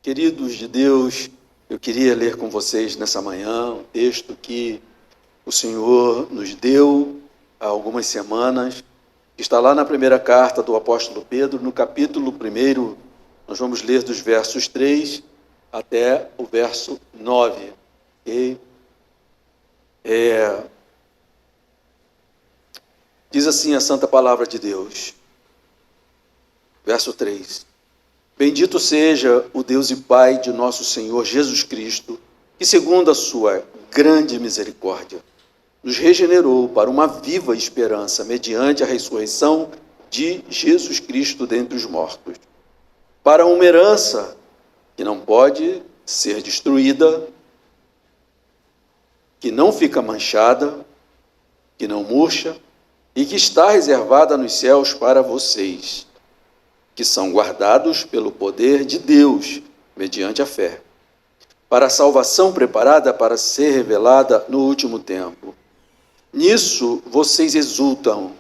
Queridos de Deus, eu queria ler com vocês nessa manhã um texto que o Senhor nos deu há algumas semanas, que está lá na primeira carta do apóstolo Pedro, no capítulo 1, nós vamos ler dos versos 3 até o verso 9. Okay? Diz assim a santa palavra de Deus, verso 3. Bendito seja o Deus e Pai de nosso Senhor Jesus Cristo, que segundo a sua grande misericórdia, nos regenerou para uma viva esperança mediante a ressurreição de Jesus Cristo dentre os mortos, para uma herança que não pode ser destruída, que não fica manchada, que não murcha e que está reservada nos céus para vocês, que são guardados pelo poder de Deus, mediante a fé, para a salvação preparada para ser revelada no último tempo. Nisso vocês exultam,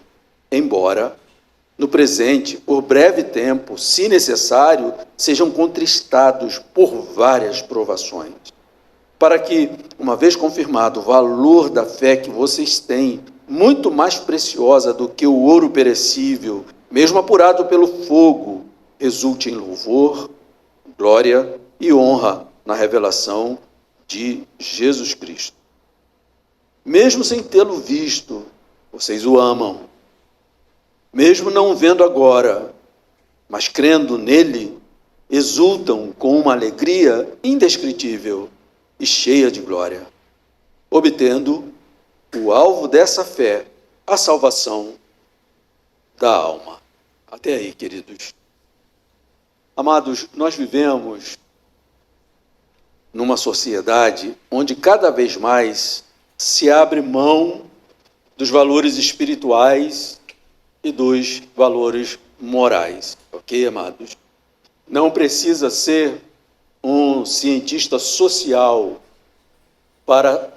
embora, no presente, por breve tempo, se necessário, sejam contristados por várias provações, para que, uma vez confirmado o valor da fé que vocês têm, muito mais preciosa do que o ouro perecível, mesmo apurado pelo fogo, resulte em louvor, glória e honra na revelação de Jesus Cristo. Mesmo sem tê-lo visto, vocês o amam. Mesmo não o vendo agora, mas crendo nele, exultam com uma alegria indescritível e cheia de glória, obtendo o alvo dessa fé, a salvação da alma. Até aí, queridos. Amados, nós vivemos numa sociedade onde cada vez mais se abre mão dos valores espirituais e dos valores morais. Ok, amados? Não precisa ser um cientista social para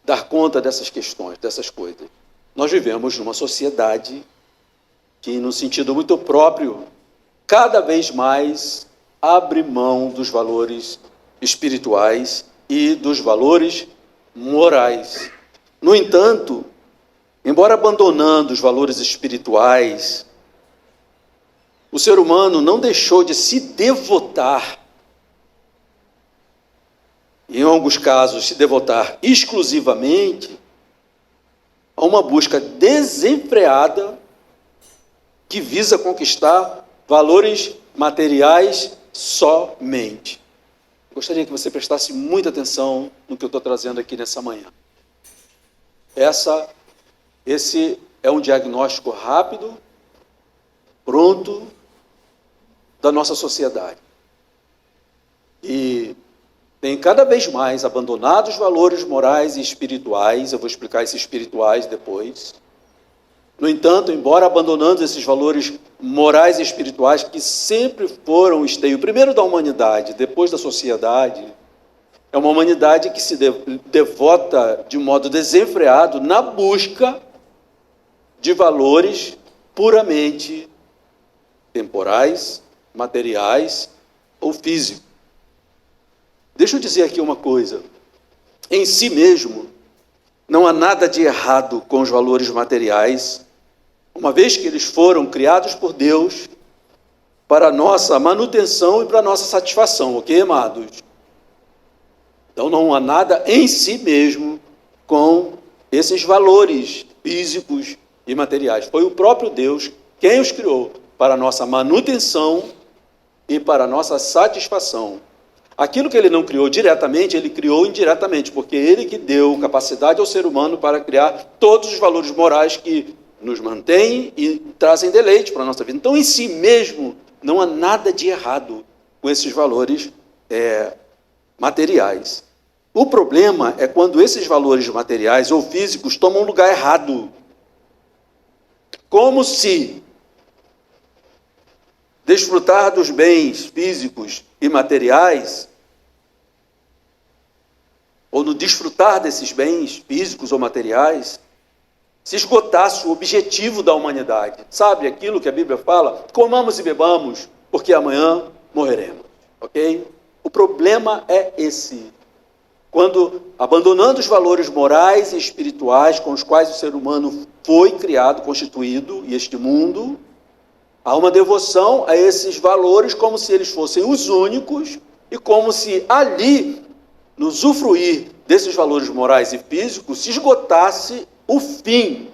dar conta dessas questões, dessas coisas. Nós vivemos numa sociedade que, no sentido muito próprio, cada vez mais abre mão dos valores espirituais e dos valores morais. No entanto, embora abandonando os valores espirituais, o ser humano não deixou de se devotar, em alguns casos se devotar exclusivamente, a uma busca desenfreada que visa conquistar valores materiais somente. Gostaria que você prestasse muita atenção no que eu estou trazendo aqui nessa manhã. Esse é um diagnóstico rápido, pronto, da nossa sociedade. E tem cada vez mais abandonado os valores morais e espirituais, eu vou explicar esses espirituais depois. No entanto, embora abandonando esses valores morais e espirituais que sempre foram o esteio, primeiro da humanidade, depois da sociedade, é uma humanidade que se devota de modo desenfreado na busca de valores puramente temporais, materiais ou físicos. Deixa eu dizer aqui uma coisa. Em si mesmo, não há nada de errado com os valores materiais, uma vez que eles foram criados por Deus para a nossa manutenção e para a nossa satisfação, ok, amados? Então não há nada em si mesmo com esses valores físicos e materiais. Foi o próprio Deus quem os criou para a nossa manutenção e para a nossa satisfação. Aquilo que ele não criou diretamente, ele criou indiretamente, porque ele que deu capacidade ao ser humano para criar todos os valores morais que nos mantêm e trazem deleite para a nossa vida. Então, em si mesmo, não há nada de errado com esses valores materiais. O problema é quando esses valores materiais ou físicos tomam um lugar errado. Como se desfrutar dos bens físicos e materiais, ou no desfrutar desses bens físicos ou materiais, se esgotasse o objetivo da humanidade. Sabe aquilo que a Bíblia fala? Comamos e bebamos, porque amanhã morreremos. Ok? problema é esse. Quando, abandonando os valores morais e espirituais com os quais o ser humano foi criado, constituído, e este mundo, há uma devoção a esses valores como se eles fossem os únicos e como se ali, no usufruir desses valores morais e físicos, se esgotasse o fim,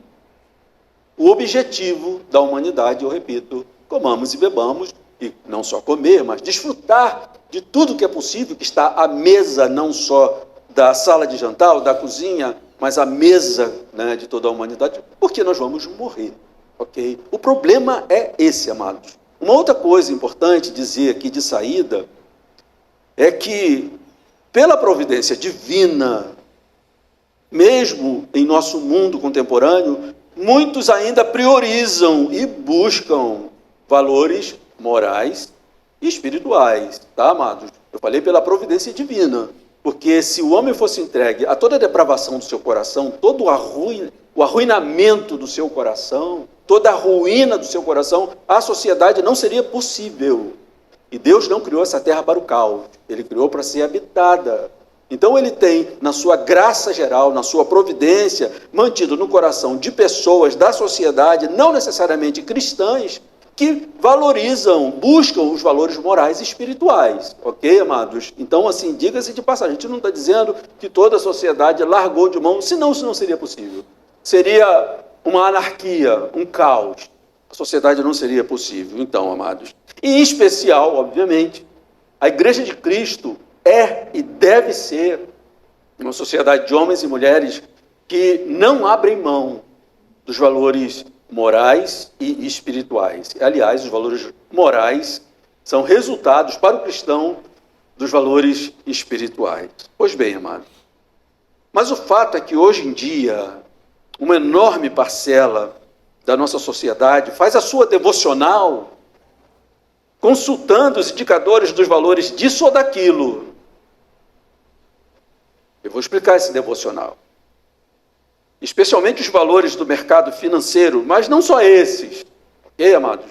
o objetivo da humanidade. Eu repito, comamos e bebamos, e não só comer, mas desfrutar de tudo que é possível, que está à mesa, não só da sala de jantar ou da cozinha, mas à mesa, né, de toda a humanidade, porque nós vamos morrer, ok? O problema é esse, amados. Uma outra coisa importante dizer aqui de saída é que, pela providência divina, mesmo em nosso mundo contemporâneo, muitos ainda priorizam e buscam valores morais e espirituais, tá, amados? Eu falei pela providência divina, porque se o homem fosse entregue a toda a depravação do seu coração, todo o arruinamento do seu coração, toda a ruína do seu coração, a sociedade não seria possível. E Deus não criou essa terra para o caos, Ele criou para ser habitada. Então Ele tem, na sua graça geral, na sua providência, mantido no coração de pessoas da sociedade, não necessariamente cristãs, que valorizam, buscam os valores morais e espirituais, ok, amados? Então, assim, diga-se de passagem, a gente não está dizendo que toda a sociedade largou de mão, senão isso não seria possível. Seria uma anarquia, um caos. A sociedade não seria possível, então, amados. E, em especial, obviamente, a Igreja de Cristo é e deve ser uma sociedade de homens e mulheres que não abrem mão dos valores morais e espirituais. Aliás, os valores morais são resultados para o cristão dos valores espirituais. Pois bem, amado, mas o fato é que hoje em dia uma enorme parcela da nossa sociedade faz a sua devocional consultando os indicadores dos valores disso ou daquilo. Eu vou explicar esse devocional. Especialmente os valores do mercado financeiro, mas não só esses, ok, amados?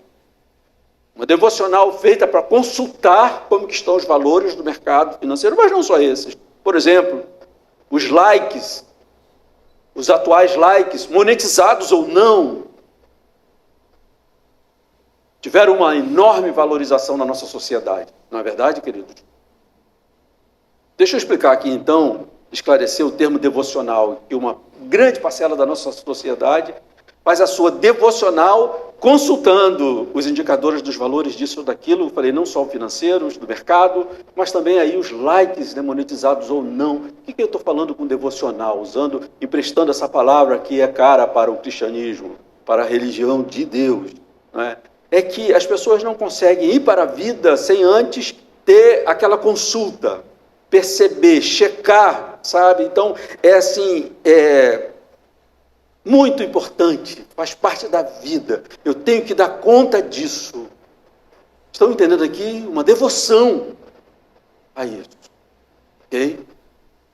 Uma devocional feita para consultar como que estão os valores do mercado financeiro, mas não só esses. Por exemplo, os likes, os atuais likes, monetizados ou não, tiveram uma enorme valorização na nossa sociedade. Não é verdade, queridos? Deixa eu explicar aqui, então, esclarecer o termo devocional, que uma grande parcela da nossa sociedade faz a sua devocional consultando os indicadores dos valores disso ou daquilo. Eu falei, não só financeiros, do mercado, mas também aí os likes, né, monetizados ou não. O que eu estou falando com devocional? Emprestando essa palavra que é cara para o cristianismo, para a religião de Deus, né? É que as pessoas não conseguem ir para a vida sem antes ter aquela consulta, perceber, checar, sabe? Então, é muito importante, faz parte da vida. Eu tenho que dar conta disso. Estão entendendo aqui? Uma devoção a isso, ok?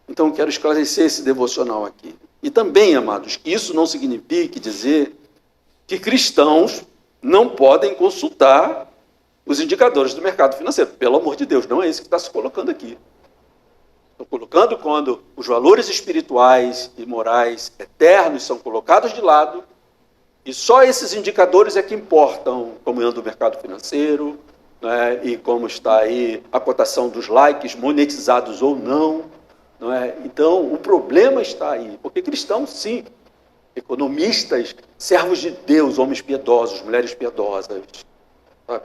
Então, eu quero esclarecer esse devocional aqui. E também, amados, que isso não signifique dizer que cristãos não podem consultar os indicadores do mercado financeiro. Pelo amor de Deus, não é isso que está se colocando aqui. Estou colocando quando os valores espirituais e morais eternos são colocados de lado e só esses indicadores é que importam, como anda o mercado financeiro, né, e como está aí a cotação dos likes, monetizados ou não, não é? Então, o problema está aí, porque cristãos, sim, economistas, servos de Deus, homens piedosos, mulheres piedosas,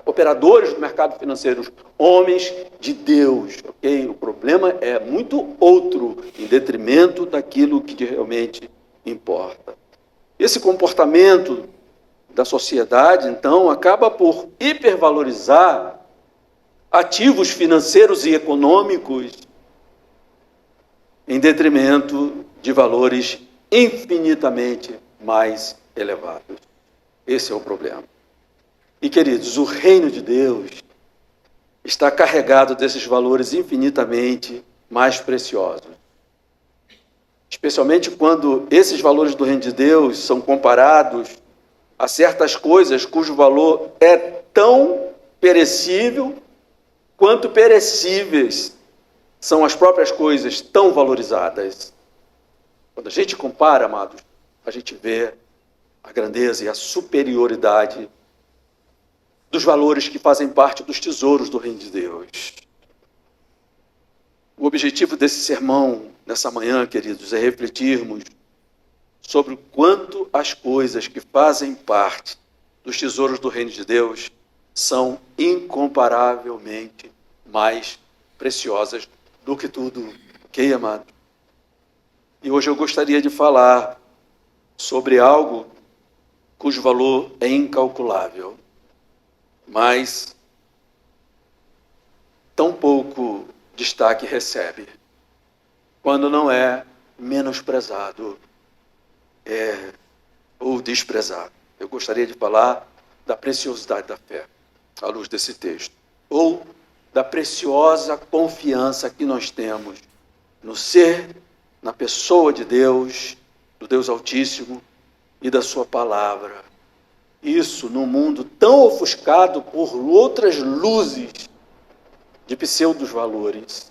operadores do mercado financeiro, homens de Deus, ok? O problema é muito outro, em detrimento daquilo que realmente importa. Esse comportamento da sociedade, então, acaba por hipervalorizar ativos financeiros e econômicos em detrimento de valores infinitamente mais elevados. Esse é o problema. E, queridos, o reino de Deus está carregado desses valores infinitamente mais preciosos. Especialmente quando esses valores do reino de Deus são comparados a certas coisas cujo valor é tão perecível quanto perecíveis são as próprias coisas tão valorizadas. Quando a gente compara, amados, a gente vê a grandeza e a superioridade dos valores que fazem parte dos tesouros do reino de Deus. O objetivo desse sermão, nessa manhã, queridos, é refletirmos sobre o quanto as coisas que fazem parte dos tesouros do reino de Deus são incomparavelmente mais preciosas do que tudo. Ok, amado? E hoje eu gostaria de falar sobre algo cujo valor é incalculável, mas tão pouco destaque recebe, quando não é menosprezado ou desprezado. Eu gostaria de falar da preciosidade da fé, à luz desse texto, ou da preciosa confiança que nós temos no ser, na pessoa de Deus, do Deus Altíssimo e da sua palavra. Isso num mundo tão ofuscado por outras luzes de pseudos valores.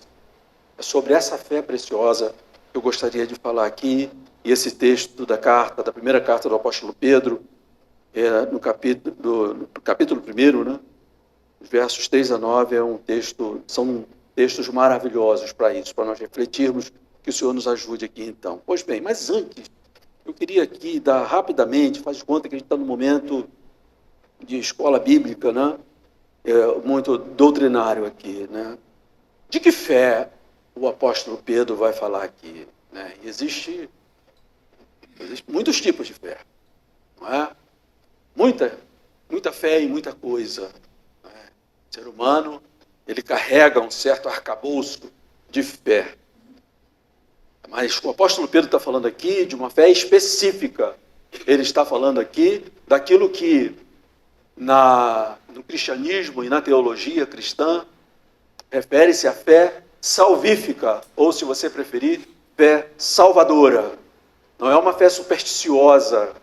É sobre essa fé preciosa que eu gostaria de falar aqui, e esse texto da primeira carta do apóstolo Pedro, no capítulo 1, né? Versos 3 a 9, são textos maravilhosos para isso, para nós refletirmos, que o Senhor nos ajude aqui então. Pois bem, mas antes, eu queria aqui dar rapidamente, faz de conta que a gente está no momento de escola bíblica, né? Muito doutrinário aqui, né? De que fé o apóstolo Pedro vai falar aqui, né? Existem muitos tipos de fé, não é? Muita fé em muita coisa. Não é? O ser humano, ele carrega um certo arcabouço de fé. Mas o apóstolo Pedro está falando aqui de uma fé específica. Ele está falando aqui daquilo que no cristianismo e na teologia cristã refere-se à fé salvífica, ou, se você preferir, fé salvadora. Não é uma fé supersticiosa,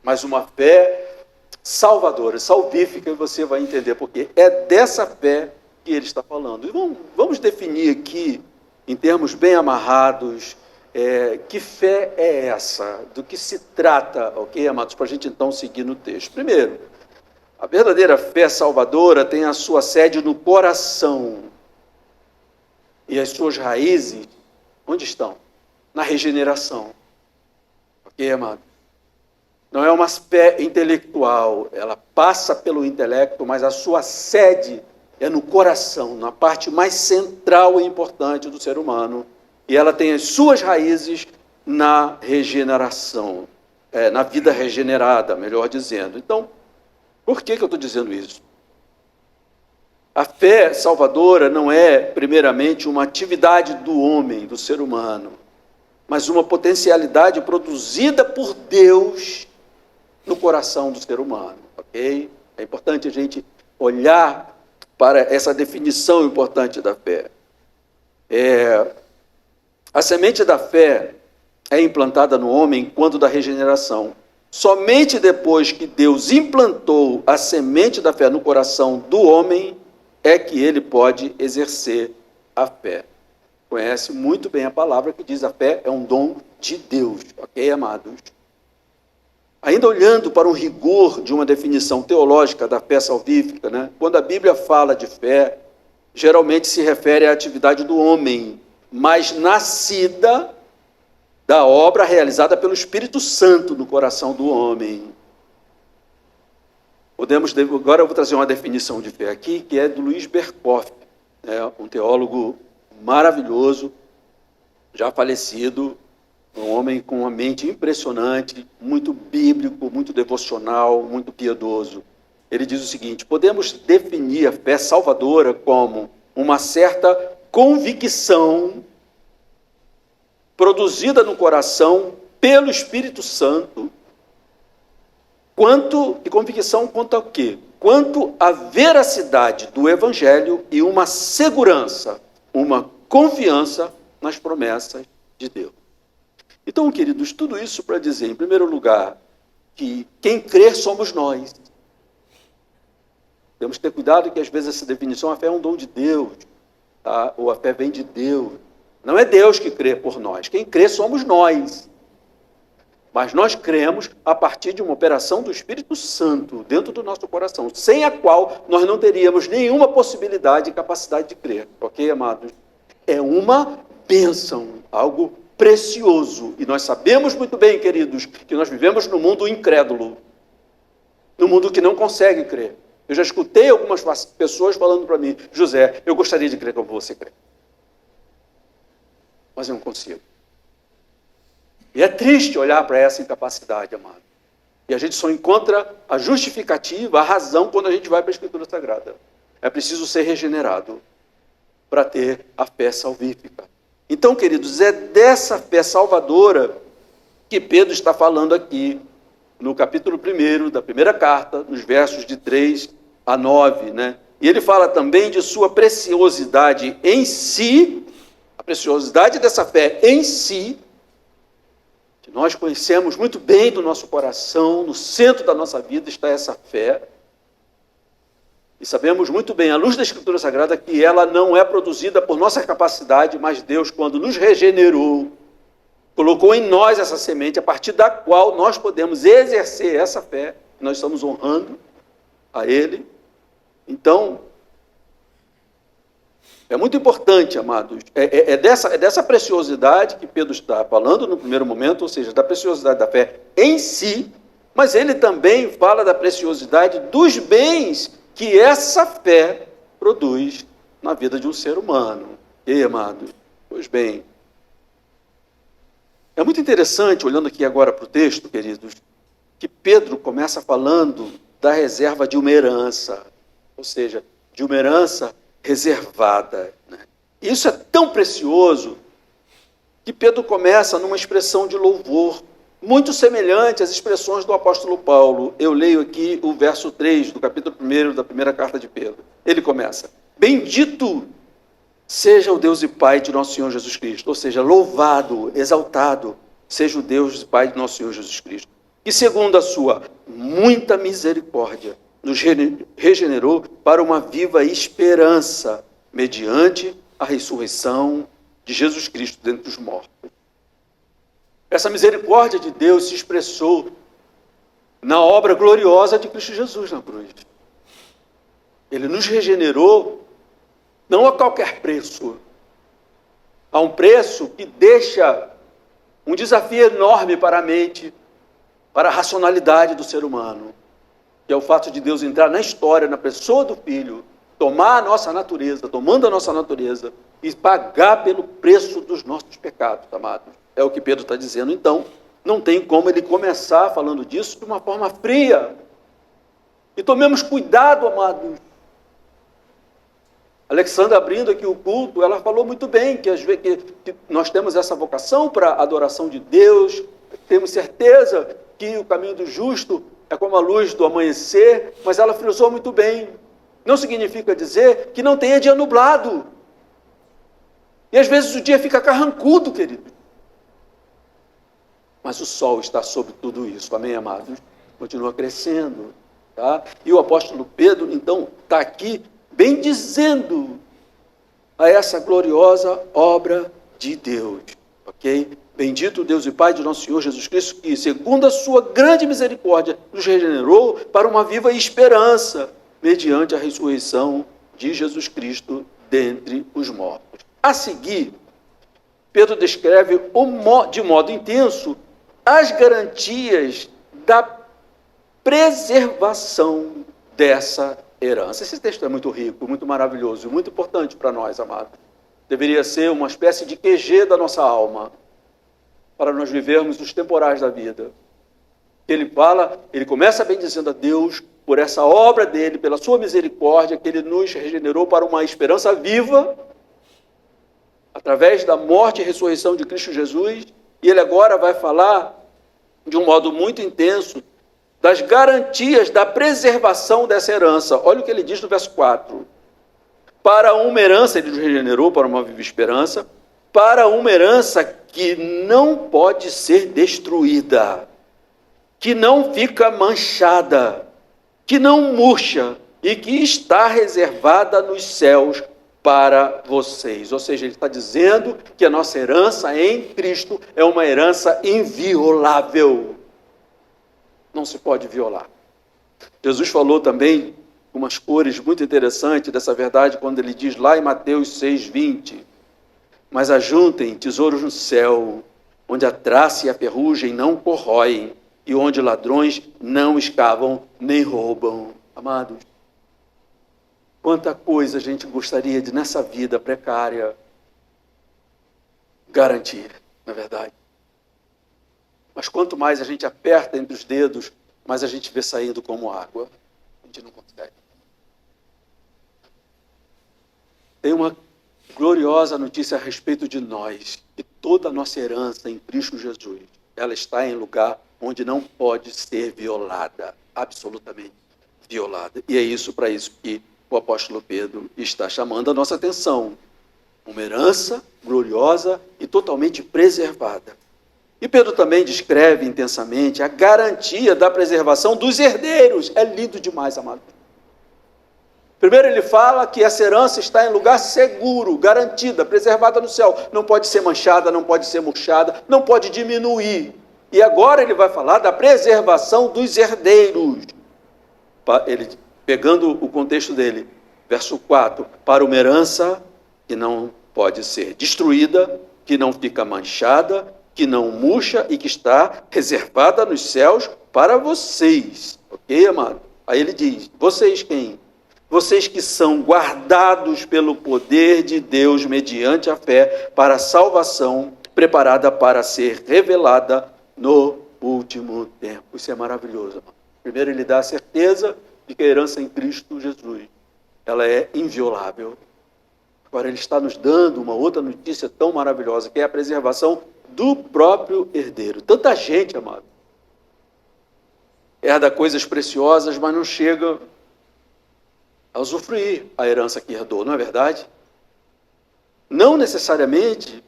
mas uma fé salvadora, salvífica, e você vai entender porque é dessa fé que ele está falando. E vamos definir aqui, em termos bem amarrados, que fé é essa? Do que se trata, ok, amados? Para a gente então seguir no texto. Primeiro, a verdadeira fé salvadora tem a sua sede no coração. E as suas raízes, onde estão? Na regeneração. Ok, amado? Não é uma fé intelectual, ela passa pelo intelecto, mas a sua sede é no coração, na parte mais central e importante do ser humano. E ela tem as suas raízes na regeneração, na vida regenerada, melhor dizendo. Então, por que eu estou dizendo isso? A fé salvadora não é, primeiramente, uma atividade do homem, do ser humano, mas uma potencialidade produzida por Deus no coração do ser humano, ok? É importante a gente olhar para essa definição importante da fé. A semente da fé é implantada no homem quando da regeneração. Somente depois que Deus implantou a semente da fé no coração do homem é que ele pode exercer a fé. Conhece muito bem a palavra que diz a fé é um dom de Deus, ok, amados? Ainda olhando para o rigor de uma definição teológica da fé salvífica, né? Quando a Bíblia fala de fé, geralmente se refere à atividade do homem, mas nascida da obra realizada pelo Espírito Santo no coração do homem. Agora eu vou trazer uma definição de fé aqui, que é do Luiz Berkhoff, um teólogo maravilhoso, já falecido, um homem com uma mente impressionante, muito bíblico, muito devocional, muito piedoso. Ele diz o seguinte: podemos definir a fé salvadora como uma certa convicção produzida no coração pelo Espírito Santo, convicção quanto ao quê? Quanto à veracidade do Evangelho e uma segurança, uma confiança nas promessas de Deus. Então, queridos, tudo isso para dizer, em primeiro lugar, que quem crer somos nós. Temos que ter cuidado que, às vezes, essa definição, a fé é um dom de Deus. tá? Ou a fé vem de Deus. Não é Deus que crê por nós. Quem crê somos nós. Mas nós cremos a partir de uma operação do Espírito Santo dentro do nosso coração, sem a qual nós não teríamos nenhuma possibilidade e capacidade de crer. Ok, amados? É uma bênção, algo precioso. E nós sabemos muito bem, queridos, que nós vivemos num mundo incrédulo, num mundo que não consegue crer. Eu já escutei algumas pessoas falando para mim: José, eu gostaria de crer como você crê, mas eu não consigo. E é triste olhar para essa incapacidade, amado. E a gente só encontra a justificativa, a razão, quando a gente vai para a Escritura Sagrada. É preciso ser regenerado para ter a fé salvífica. Então, queridos, é dessa fé salvadora que Pedro está falando aqui, no capítulo 1 da primeira carta, nos versos de 3 a 9, né? E ele fala também de sua preciosidade em si, a preciosidade dessa fé em si, que nós conhecemos muito bem do nosso coração, no centro da nossa vida está essa fé, e sabemos muito bem, à luz da Escritura Sagrada, que ela não é produzida por nossa capacidade, mas Deus, quando nos regenerou, colocou em nós essa semente, a partir da qual nós podemos exercer essa fé, nós estamos honrando a Ele. Então, é muito importante, amados, é dessa preciosidade que Pedro está falando no primeiro momento, ou seja, da preciosidade da fé em si, mas ele também fala da preciosidade dos bens que essa fé produz na vida de um ser humano. E aí, amados? Pois bem, é muito interessante, olhando aqui agora para o texto, queridos, que Pedro começa falando da reserva de uma herança, ou seja, de uma herança reservada, né? Isso é tão precioso que Pedro começa numa expressão de louvor, muito semelhante às expressões do apóstolo Paulo. Eu leio aqui o verso 3 do capítulo 1 da primeira carta de Pedro. Ele começa: bendito seja o Deus e Pai de nosso Senhor Jesus Cristo, ou seja, louvado, exaltado seja o Deus e Pai de nosso Senhor Jesus Cristo, que segundo a sua muita misericórdia nos regenerou para uma viva esperança, mediante a ressurreição de Jesus Cristo dentre os mortos. Essa misericórdia de Deus se expressou na obra gloriosa de Cristo Jesus na cruz. Ele nos regenerou não a qualquer preço, a um preço que deixa um desafio enorme para a mente, para a racionalidade do ser humano, que é o fato de Deus entrar na história, na pessoa do Filho, tomar a nossa natureza, tomando a nossa natureza e pagar pelo preço dos nossos pecados, amados. É o que Pedro está dizendo. Então, não tem como ele começar falando disso de uma forma fria. E tomemos cuidado, amados. Alexandra, abrindo aqui o culto, ela falou muito bem que nós temos essa vocação para a adoração de Deus, temos certeza que o caminho do justo é como a luz do amanhecer, mas ela frisou muito bem. Não significa dizer que não tenha dia nublado. E às vezes o dia fica carrancudo, querido. Mas o sol está sobre tudo isso, amém, amados? Continua crescendo, tá? E o apóstolo Pedro, então, está aqui bem dizendo a essa gloriosa obra de Deus, ok? Bendito Deus e Pai de nosso Senhor Jesus Cristo, que, segundo a sua grande misericórdia, nos regenerou para uma viva esperança, mediante a ressurreição de Jesus Cristo dentre os mortos. A seguir, Pedro descreve de modo intenso as garantias da preservação dessa herança. Esse texto é muito rico, muito maravilhoso, muito importante para nós, amados. Deveria ser uma espécie de QG da nossa alma, para nós vivermos os temporais da vida. Ele começa bem dizendo a Deus, por essa obra dele, pela sua misericórdia, que ele nos regenerou para uma esperança viva, através da morte e ressurreição de Cristo Jesus, e ele agora vai falar, de um modo muito intenso, das garantias da preservação dessa herança. Olha o que ele diz no verso 4. Para uma herança, ele nos regenerou para uma viva esperança, para uma herança que não pode ser destruída, que não fica manchada, que não murcha e que está reservada nos céus para vocês. Ou seja, ele está dizendo que a nossa herança em Cristo é uma herança inviolável. Não se pode violar. Jesus falou também umas cores muito interessantes dessa verdade quando ele diz lá em Mateus 6:20: mas ajuntem tesouros no céu, onde a traça e a ferrugem não corroem, e onde ladrões não escavam nem roubam. Amados, quanta coisa a gente gostaria de, nessa vida precária, garantir, na verdade. Mas quanto mais a gente aperta entre os dedos, mais a gente vê saindo como água. A gente não consegue. Tem uma gloriosa notícia a respeito de nós, que toda a nossa herança em Cristo Jesus, ela está em lugar onde não pode ser violada, absolutamente violada. E é isso, para isso que o apóstolo Pedro está chamando a nossa atenção. Uma herança gloriosa e totalmente preservada. E Pedro também descreve intensamente a garantia da preservação dos herdeiros. É lindo demais, amado. Primeiro ele fala que essa herança está em lugar seguro, garantida, preservada no céu. Não pode ser manchada, não pode ser murchada, não pode diminuir. E agora ele vai falar da preservação dos herdeiros. Ele, pegando o contexto dele, verso 4, para uma herança que não pode ser destruída, que não fica manchada, que não murcha e que está reservada nos céus para vocês. Ok, amado? Aí ele diz, vocês quem? Vocês que são guardados pelo poder de Deus mediante a fé para a salvação preparada para ser revelada no último tempo. Isso é maravilhoso, amado. Primeiro ele dá a certeza de que a herança em Cristo Jesus, ela é inviolável. Agora ele está nos dando uma outra notícia tão maravilhosa, que é a preservação do próprio herdeiro. Tanta gente, amado, herda coisas preciosas, mas não chega a usufruir a herança que herdou, não é verdade? Não necessariamente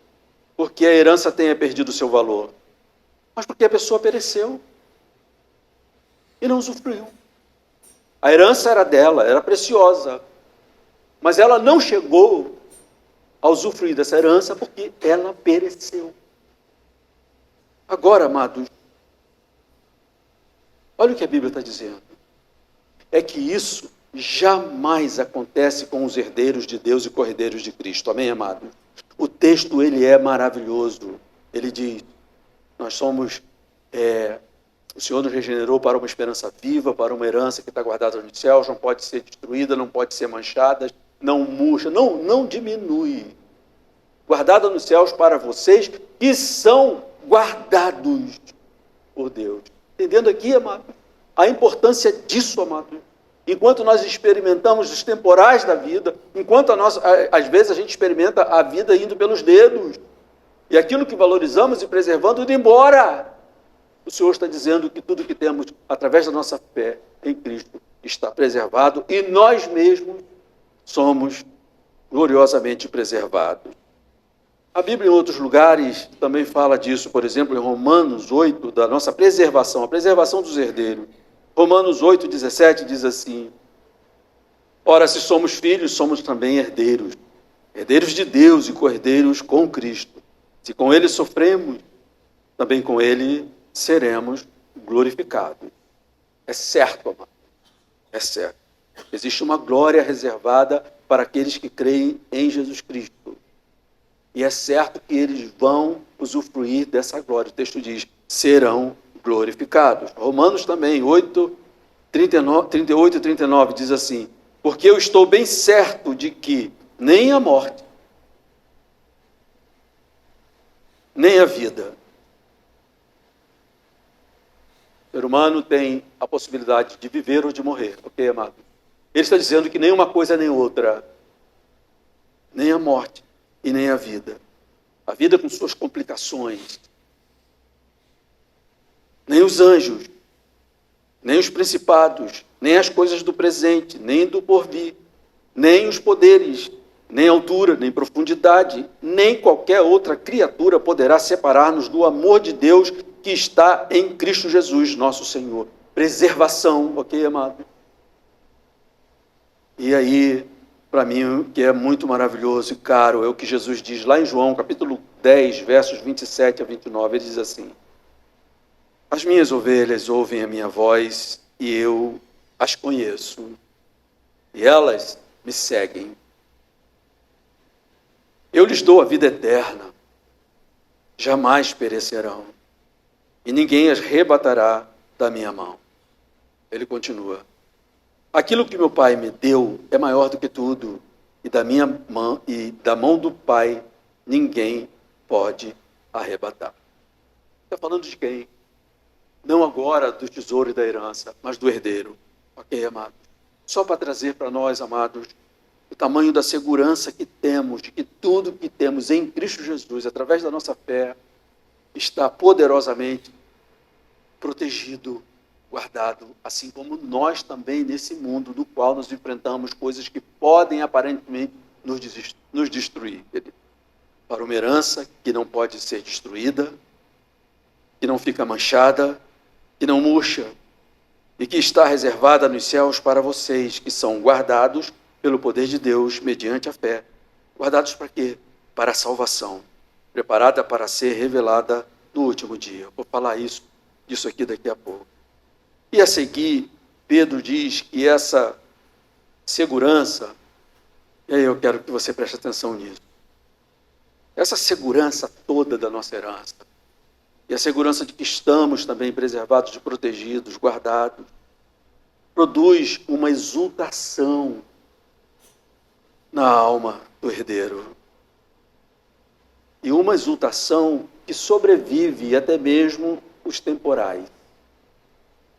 porque a herança tenha perdido o seu valor, mas porque a pessoa pereceu e não usufruiu. A herança era dela, era preciosa, mas ela não chegou a usufruir dessa herança porque ela pereceu. Agora, amados, olha o que a Bíblia está dizendo. É que isso jamais acontece com os herdeiros de Deus e co-herdeiros de Cristo. Amém, amado? O texto, ele é maravilhoso. Ele diz, nós somos, o Senhor nos regenerou para uma esperança viva, para uma herança que está guardada nos céus, não pode ser destruída, não pode ser manchada, não murcha, não diminui. Guardada nos céus para vocês que são guardados por Deus. Entendendo aqui, amado, a importância disso, amado. Enquanto nós experimentamos os temporais da vida, enquanto às vezes a gente experimenta a vida indo pelos dedos, e aquilo que valorizamos e preservando indo embora, o Senhor está dizendo que tudo que temos através da nossa fé em Cristo está preservado e nós mesmos somos gloriosamente preservados. A Bíblia em outros lugares também fala disso, por exemplo, em Romanos 8, da nossa preservação, a preservação dos herdeiros. Romanos 8, 17 diz assim, ora, se somos filhos, somos também herdeiros, herdeiros de Deus e co-herdeiros com Cristo. Se com Ele sofremos, também com Ele seremos glorificados. É certo, amado, é certo. Existe uma glória reservada para aqueles que creem em Jesus Cristo. E é certo que eles vão usufruir dessa glória. O texto diz, serão glorificados. Romanos também, 8, 38 e 39, diz assim, porque eu estou bem certo de que nem a morte, nem a vida. O ser humano tem a possibilidade de viver ou de morrer, ok, amado? Ele está dizendo que nem uma coisa nem outra, nem a morte e nem a vida com suas complicações, nem os anjos, nem os principados, nem as coisas do presente, nem do porvir, nem os poderes, nem altura, nem profundidade, nem qualquer outra criatura poderá separar-nos do amor de Deus que está em Cristo Jesus, nosso Senhor. Preservação, ok, amado? E aí, para mim, que é muito maravilhoso e caro, é o que Jesus diz lá em João, capítulo 10, versos 27 a 29. Ele diz assim: as minhas ovelhas ouvem a minha voz e eu as conheço, e elas me seguem. Eu lhes dou a vida eterna, jamais perecerão, e ninguém as arrebatará da minha mão. Ele continua: aquilo que meu Pai me deu é maior do que tudo, e da minha mão e da mão do Pai ninguém pode arrebatar. Está falando de quem? Não agora do tesouro e da herança, mas do herdeiro. Ok, amados? Só para trazer para nós, amados, o tamanho da segurança que temos, de que tudo que temos em Cristo Jesus, através da nossa fé, está poderosamente protegido, guardado, assim como nós também nesse mundo no qual nos enfrentamos coisas que podem aparentemente nos destruir. Para uma herança que não pode ser destruída, que não fica manchada, que não murcha, e que está reservada nos céus para vocês, que são guardados pelo poder de Deus, mediante a fé. Guardados para quê? Para a salvação, preparada para ser revelada no último dia. Vou falar disso aqui daqui a pouco. E a seguir, Pedro diz que essa segurança, e aí eu quero que você preste atenção nisso, essa segurança toda da nossa herança, e a segurança de que estamos também preservados, protegidos, guardados, produz uma exultação na alma do herdeiro. E uma exultação que sobrevive até mesmo os temporais.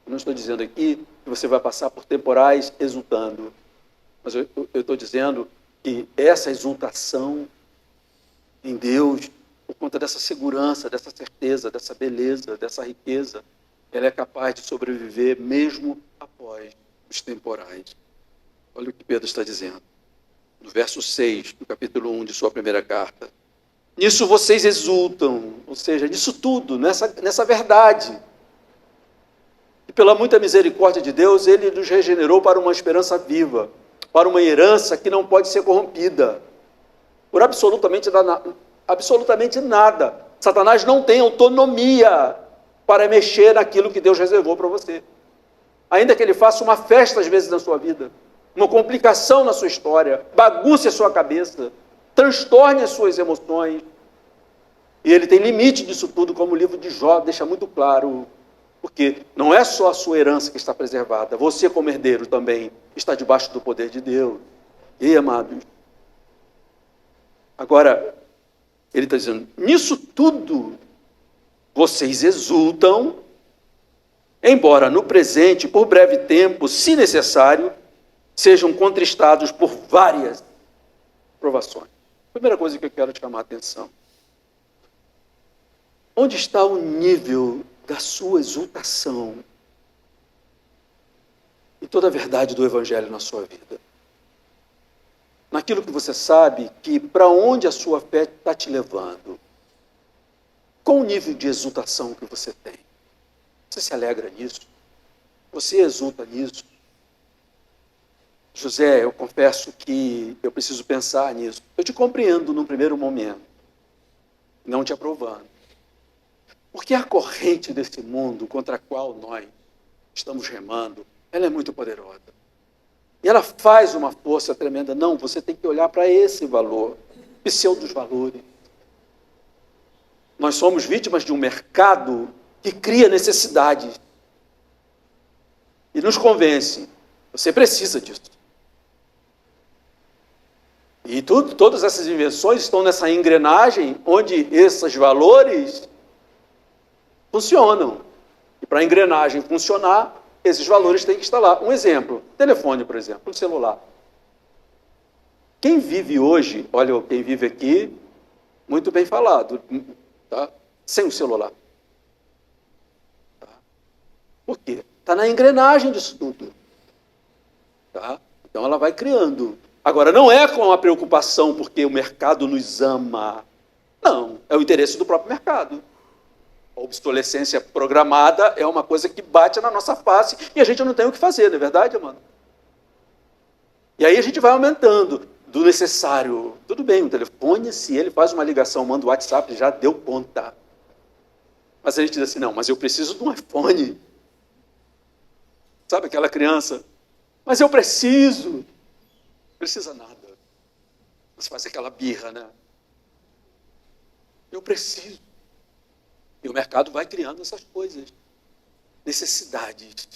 Eu não estou dizendo aqui que você vai passar por temporais exultando, mas eu estou dizendo que essa exultação em Deus, por conta dessa segurança, dessa certeza, dessa beleza, dessa riqueza, ela é capaz de sobreviver mesmo após os temporais. Olha o que Pedro está dizendo, no verso 6 do capítulo 1 de sua primeira carta. Nisso vocês exultam, ou seja, nisso tudo, nessa verdade. E pela muita misericórdia de Deus, Ele nos regenerou para uma esperança viva, para uma herança que não pode ser corrompida, por absolutamente nada. Satanás não tem autonomia para mexer naquilo que Deus reservou para você. Ainda que ele faça uma festa às vezes na sua vida, uma complicação na sua história, bagunce a sua cabeça, transtorne as suas emoções. E ele tem limite disso tudo, como o livro de Jó deixa muito claro, porque não é só a sua herança que está preservada, você como herdeiro também está debaixo do poder de Deus. E amados, agora, ele está dizendo, nisso tudo vocês exultam, embora no presente, por breve tempo, se necessário, sejam contristados por várias provações. Primeira coisa que eu quero chamar a atenção. Onde está o nível da sua exultação e toda a verdade do Evangelho na sua vida? Naquilo que você sabe que para onde a sua fé está te levando? Qual o nível de exultação que você tem? Você se alegra nisso? Você exulta nisso? José, eu confesso que eu preciso pensar nisso. Eu te compreendo num primeiro momento, não te aprovando. Porque a corrente desse mundo contra a qual nós estamos remando, ela é muito poderosa. E ela faz uma força tremenda. Não, você tem que olhar para esse valor, pseudos valores. Nós somos vítimas de um mercado que cria necessidades. E nos convence, você precisa disso. E todas essas invenções estão nessa engrenagem onde esses valores funcionam. E para a engrenagem funcionar, esses valores têm que estar lá. Um exemplo, telefone, por exemplo, um celular. Quem vive hoje, olha, quem vive aqui, muito bem falado, tá? Sem o celular. Tá? Por quê? Está na engrenagem disso tudo. Tá? Então ela vai criando. Agora, não é com a preocupação porque o mercado nos ama. Não, é o interesse do próprio mercado. A obsolescência programada é uma coisa que bate na nossa face e a gente não tem o que fazer, não é verdade, mano? E aí a gente vai aumentando do necessário. Tudo bem, um telefone, se ele faz uma ligação, manda o WhatsApp, já deu conta. Mas a gente diz assim, não, mas eu preciso de um iPhone. Sabe aquela criança? Mas eu preciso. Não precisa nada. Você faz aquela birra, né? Eu preciso. E o mercado vai criando essas coisas. Necessidades.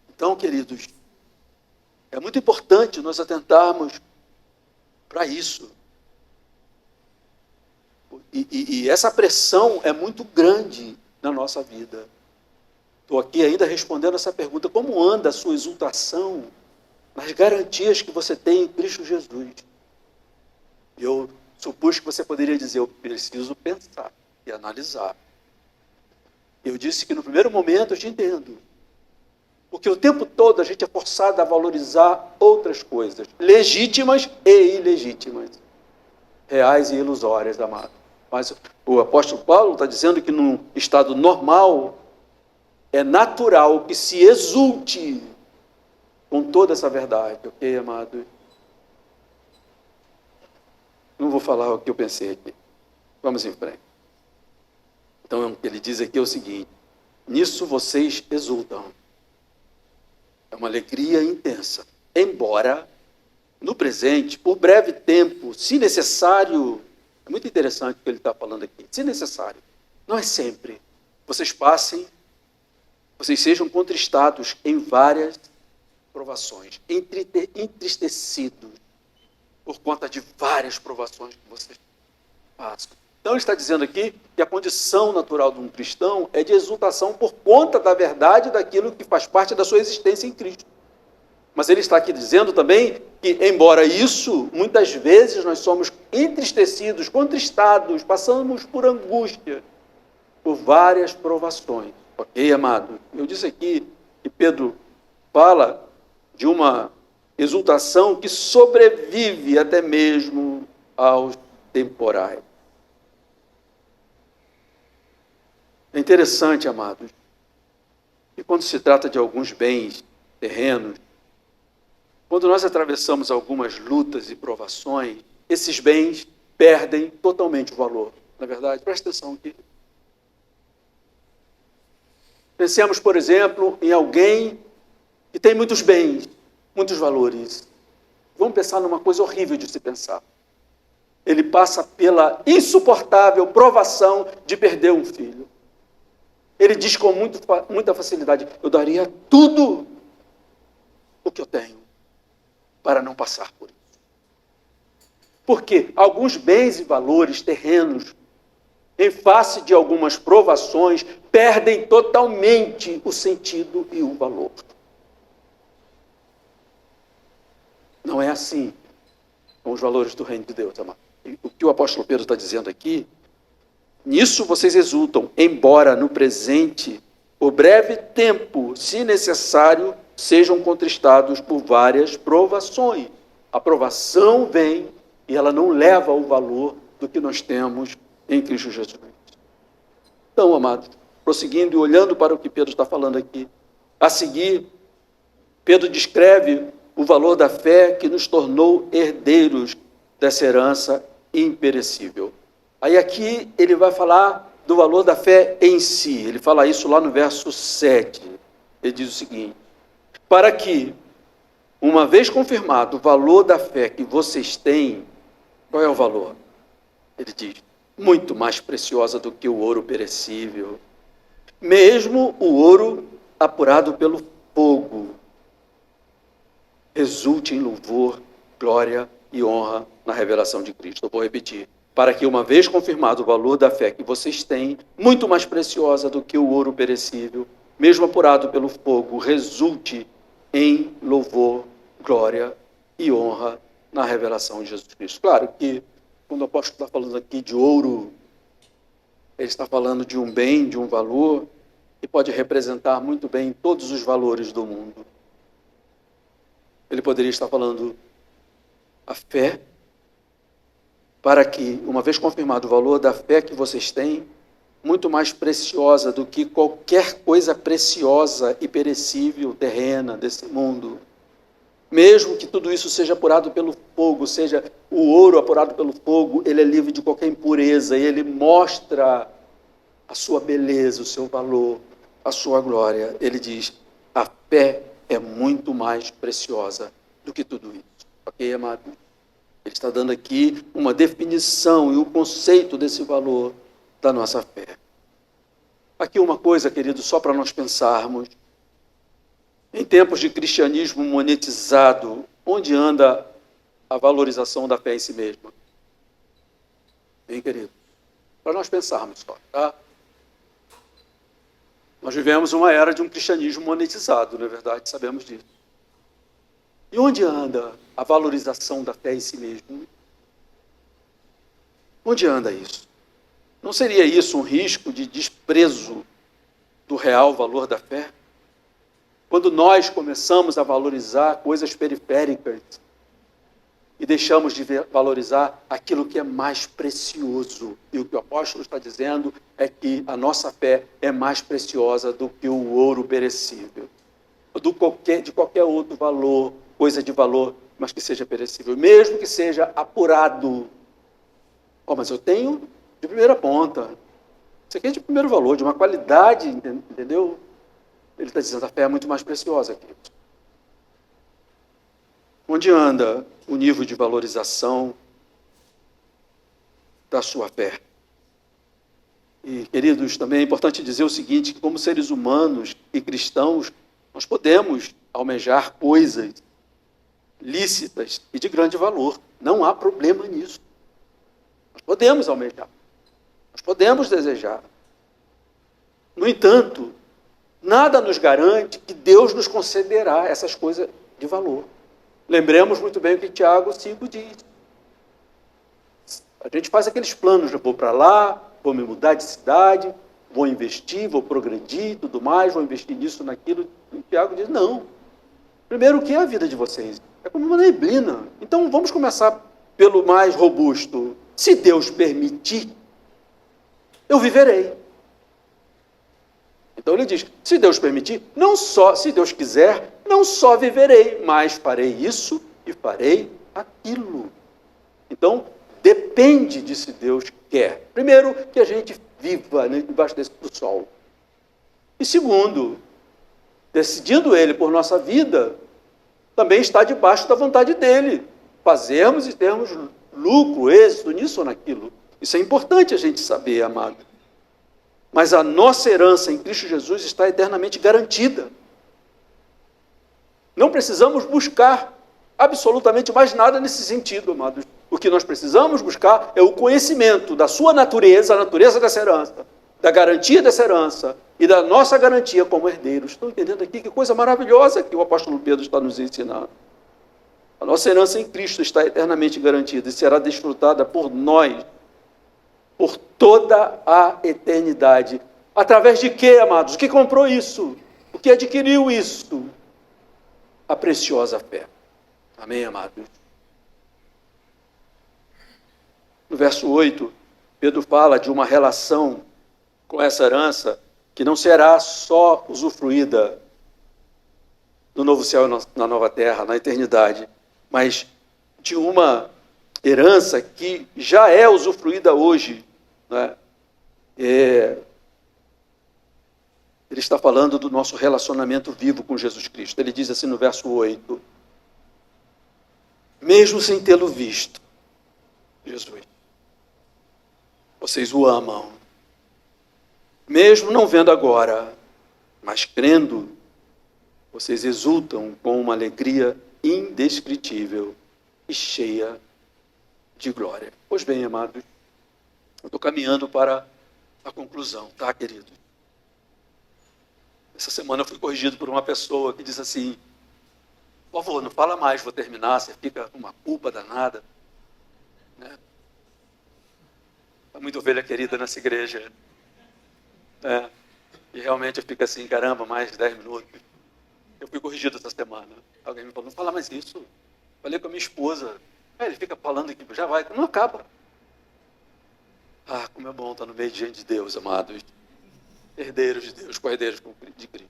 Então, queridos, é muito importante nós atentarmos para isso. E essa pressão é muito grande na nossa vida. Estou aqui ainda respondendo essa pergunta: como anda a sua exultação nas garantias que você tem em Cristo Jesus? Eu supus que você poderia dizer, eu preciso pensar e analisar. Eu disse que no primeiro momento eu te entendo. Porque o tempo todo a gente é forçado a valorizar outras coisas, legítimas e ilegítimas, reais e ilusórias, amado. Mas o apóstolo Paulo está dizendo que num estado normal é natural que se exulte com toda essa verdade, ok, amado? Não vou falar o que eu pensei aqui. Vamos em frente. Então, o que ele diz aqui é o seguinte: nisso vocês exultam. É uma alegria intensa. Embora, no presente, por breve tempo, se necessário, é muito interessante o que ele está falando aqui, se necessário, não é sempre, vocês sejam contristados em várias provações, entristecidos por conta de várias provações que vocês passam. Então ele está dizendo aqui que a condição natural de um cristão é de exultação por conta da verdade daquilo que faz parte da sua existência em Cristo. Mas ele está aqui dizendo também que, embora isso, muitas vezes nós somos entristecidos, contristados, passamos por angústia, por várias provações. Ok, amado? Eu disse aqui que Pedro fala de uma exultação que sobrevive até mesmo aos temporais. É interessante, amados, que quando se trata de alguns bens terrenos, quando nós atravessamos algumas lutas e provações, esses bens perdem totalmente o valor. Na verdade, presta atenção aqui. Pensemos, por exemplo, em alguém que tem muitos bens, muitos valores. Vamos pensar numa coisa horrível de se pensar. Ele passa pela insuportável provação de perder um filho. Ele diz com muita facilidade: eu daria tudo o que eu tenho para não passar por isso. Porque alguns bens e valores terrenos, em face de algumas provações, perdem totalmente o sentido e o valor. Não é assim com os valores do reino de Deus, amado. O que o apóstolo Pedro está dizendo aqui: nisso vocês exultam, embora no presente, por breve tempo, se necessário, sejam contristados por várias provações. A provação vem e ela não leva o valor do que nós temos em Cristo Jesus. Então, amados, prosseguindo e olhando para o que Pedro está falando aqui, a seguir, Pedro descreve o valor da fé que nos tornou herdeiros dessa herança imperecível. Aí aqui ele vai falar do valor da fé em si. Ele fala isso lá no verso 7. Ele diz o seguinte: para que, uma vez confirmado o valor da fé que vocês têm, qual é o valor? Ele diz: muito mais preciosa do que o ouro perecível, mesmo o ouro apurado pelo fogo, resulte em louvor, glória e honra na revelação de Cristo. Eu vou repetir: para que, uma vez confirmado o valor da fé que vocês têm, muito mais preciosa do que o ouro perecível, mesmo apurado pelo fogo, resulte em louvor, glória e honra na revelação de Jesus Cristo. Claro que, quando o apóstolo está falando aqui de ouro, ele está falando de um bem, de um valor, que pode representar muito bem todos os valores do mundo. Ele poderia estar falando a fé, para que, uma vez confirmado o valor da fé que vocês têm, muito mais preciosa do que qualquer coisa preciosa e perecível, terrena, desse mundo, Mesmo que tudo isso seja apurado pelo fogo, seja o ouro apurado pelo fogo, ele é livre de qualquer impureza e ele mostra a sua beleza, o seu valor, a sua glória. Ele diz, a fé é muito mais preciosa do que tudo isso. Ok, amado? Ele está dando aqui uma definição e o conceito desse valor da nossa fé. Aqui uma coisa, querido, só para nós pensarmos. Em tempos de cristianismo monetizado, onde anda a valorização da fé em si mesma? Hein, querido? Para nós pensarmos só, tá? Nós vivemos uma era de um cristianismo monetizado, não é verdade? Sabemos disso. E onde anda a valorização da fé em si mesmo? Onde anda isso? Não seria isso um risco de desprezo do real valor da fé? Quando nós começamos a valorizar coisas periféricas e deixamos de valorizar aquilo que é mais precioso. E o que o apóstolo está dizendo é que a nossa fé é mais preciosa do que o ouro perecível, de qualquer outro valor, coisa de valor, mas que seja perecível, mesmo que seja apurado. Mas eu tenho de primeira ponta. Isso aqui é de primeiro valor, de uma qualidade, entendeu? Ele está dizendo, a fé é muito mais preciosa que isso. Onde anda o nível de valorização da sua fé? E, queridos, também é importante dizer o seguinte, que como seres humanos e cristãos, nós podemos almejar coisas lícitas e de grande valor. Não há problema nisso. Nós podemos almejar. Nós podemos desejar. No entanto, nada nos garante que Deus nos concederá essas coisas de valor. Lembremos muito bem o que Tiago 5 diz. A gente faz aqueles planos, eu vou para lá, vou me mudar de cidade, vou investir, vou progredir, tudo mais, vou investir nisso, naquilo. E Tiago diz, não. Primeiro, o que é a vida de vocês? É como uma neblina. Então, vamos começar pelo mais robusto. Se Deus permitir, eu viverei. Então ele diz, se Deus permitir, não só, se Deus quiser, não só viverei, mas farei isso e farei aquilo. Então, depende de se Deus quer. Primeiro, que a gente viva debaixo do sol. E segundo, decidindo Ele por nossa vida, também está debaixo da vontade dEle. Fazermos e termos lucro, êxito nisso ou naquilo. Isso é importante a gente saber, amado. Mas a nossa herança em Cristo Jesus está eternamente garantida. Não precisamos buscar absolutamente mais nada nesse sentido, amados. O que nós precisamos buscar é o conhecimento da sua natureza, a natureza dessa herança, da garantia dessa herança e da nossa garantia como herdeiros. Estão entendendo aqui que coisa maravilhosa que o apóstolo Pedro está nos ensinando? A nossa herança em Cristo está eternamente garantida e será desfrutada por nós, por toda a eternidade. Através de quê, amados? O que comprou isso? O que adquiriu isso? A preciosa fé. Amém, amados? No verso 8, Pedro fala de uma relação com essa herança que não será só usufruída no novo céu e na nova terra, na eternidade, mas de uma herança que já é usufruída hoje. Né? Ele está falando do nosso relacionamento vivo com Jesus Cristo. Ele diz assim no verso 8, mesmo sem tê-lo visto, Jesus, vocês o amam, mesmo não vendo agora, mas crendo, vocês exultam com uma alegria indescritível e cheia de glória. Pois bem, amados, eu estou caminhando para a conclusão, tá, querido? Essa semana eu fui corrigido por uma pessoa que disse assim, por favor, não fala mais, vou terminar, você fica com uma culpa danada. Né? Há muita ovelha querida nessa igreja. E realmente eu fico assim, caramba, mais de 10 minutos. Eu fui corrigido essa semana. Alguém me falou, não fala mais isso. Falei com a minha esposa. Ele fica falando aqui, já vai, não acaba. Como é bom estar no meio de gente de Deus, amados. Herdeiros de Deus, co-herdeiros de Cristo.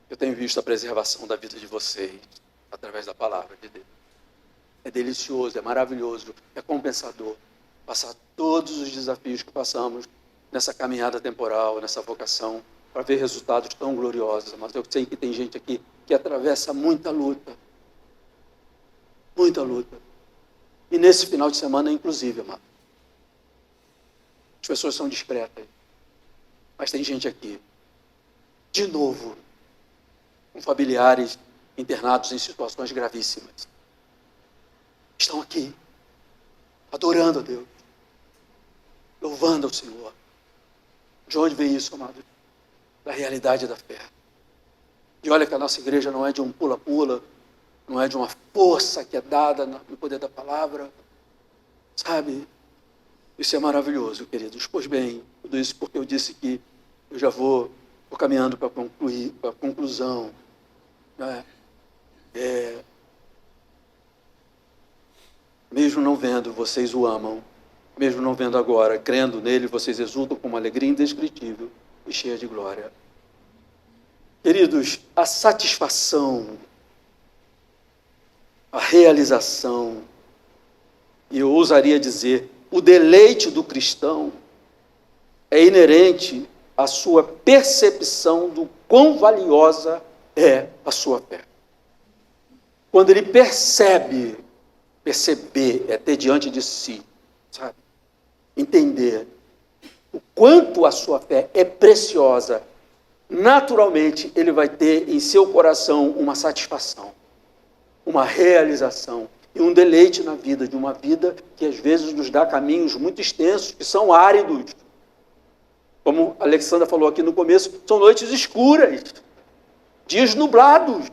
Eu tenho visto a preservação da vida de vocês. através da palavra de Deus. É delicioso, é maravilhoso, é compensador passar todos os desafios que passamos nessa caminhada temporal, nessa vocação, para ver resultados tão gloriosos. Mas eu sei que tem gente aqui que atravessa muita luta. Muita luta. E nesse final de semana, inclusive, amado. As pessoas são discretas. Mas tem gente aqui, de novo, com familiares internados em situações gravíssimas. Estão aqui, adorando a Deus, louvando ao Senhor. De onde vem isso, amado? Da realidade da fé. E olha que a nossa igreja não é de um pula-pula, não é de uma força que é dada no poder da palavra. Sabe? Isso é maravilhoso, queridos. Pois bem, tudo isso porque eu disse que eu já vou caminhando para concluir, para a conclusão. Né? Mesmo não vendo, vocês o amam. Mesmo não vendo agora, crendo nele, vocês exultam com uma alegria indescritível e cheia de glória. Queridos, a satisfação, a realização, e eu ousaria dizer, o deleite do cristão é inerente à sua percepção do quão valiosa é a sua fé. Quando ele perceber é ter diante de si, sabe? Entender o quanto a sua fé é preciosa, naturalmente ele vai ter em seu coração uma satisfação, uma realização e um deleite na vida, de uma vida que às vezes nos dá caminhos muito extensos, que são áridos. Como a Alexandra falou aqui no começo, são noites escuras, dias nublados.